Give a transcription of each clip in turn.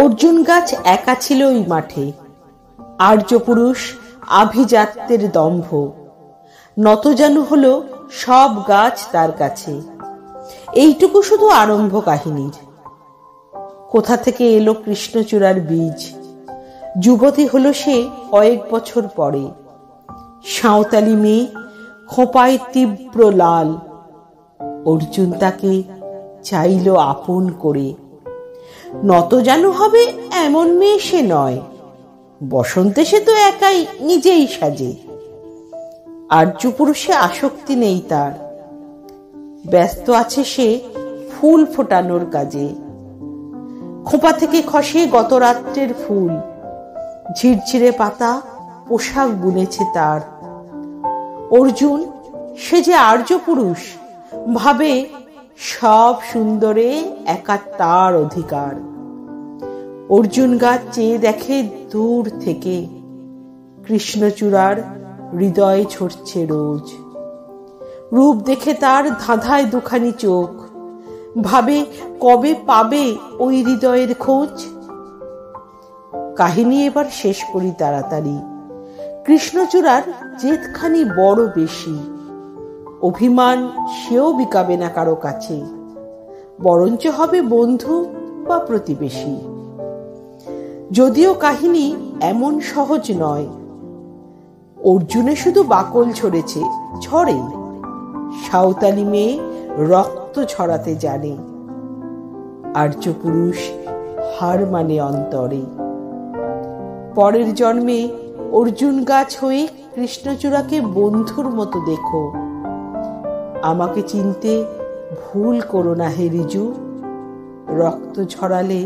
অর্জুন গাছ একা ছিল ওই মাঠে, আর্য পুরুষ আভিজাত্যের দম্ভ, নতজানু হলো সব গাছ তার কাছে। এইটুকু শুধু আরম্ভ কাহিনীর। কোথা থেকে এলো কৃষ্ণচূড়ার বীজ? যুবতী হলো সে কয়েক বছর পরে, সাঁওতালি মেয়ে, খোঁপায় তীব্র লাল। অর্জুন তাকে চাইল আপন করে। নতজানু হবে এমন মেয়ে সে নয়, বসন্তে সে তো একাই নিজেই সাজে। আর্য পুরুষে আসক্তি নেই তার, ব্যস্ত আছে সে ফুল ফোটানোর কাজে। খোঁপা থেকে খসে গত রাত্রের ফুল, ঝিরঝিরে পাতা পোশাক বুনেছে তার। অর্জুন সে যে আর্য পুরুষ, ভাবে সব সুন্দরে একা তার অধিকার। অর্জুন গাছ চেয়ে দেখে দূর থেকে, কৃষ্ণচূড়ার হৃদয়ে ছড়ছে রোজ। রূপ দেখে তার ধাঁধায় দুখানি চোখ, ভাবে কবে পাবে ওই হৃদয়ের খোঁজ। কাহিনী এবার শেষ করি তাড়াতাড়ি। কৃষ্ণচূড়ার জেদখানি বড় বেশি, অভিমান সেও বিকাবে না কারো কাছে, বরঞ্চ হবে বন্ধু বা প্রতিবেশী। যদিও কাহিনী এমন সহজ নয়, অর্জুনে শুধু বাকল ছড়েছে, ঝরে। সাঁওতালি মেয়ে রক্ত ছড়াতে জানে, আর্য পুরুষ হার মানে অন্তরে। পরের জন্মে অর্জুন গাছ হয়ে কৃষ্ণচূড়াকে বন্ধুর মতো দেখো। আমাকে চিনতে ভুল করো না হে রিজু, রক্ত ঝরালে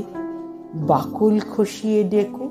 বাকল খসিয়ে ডেকো।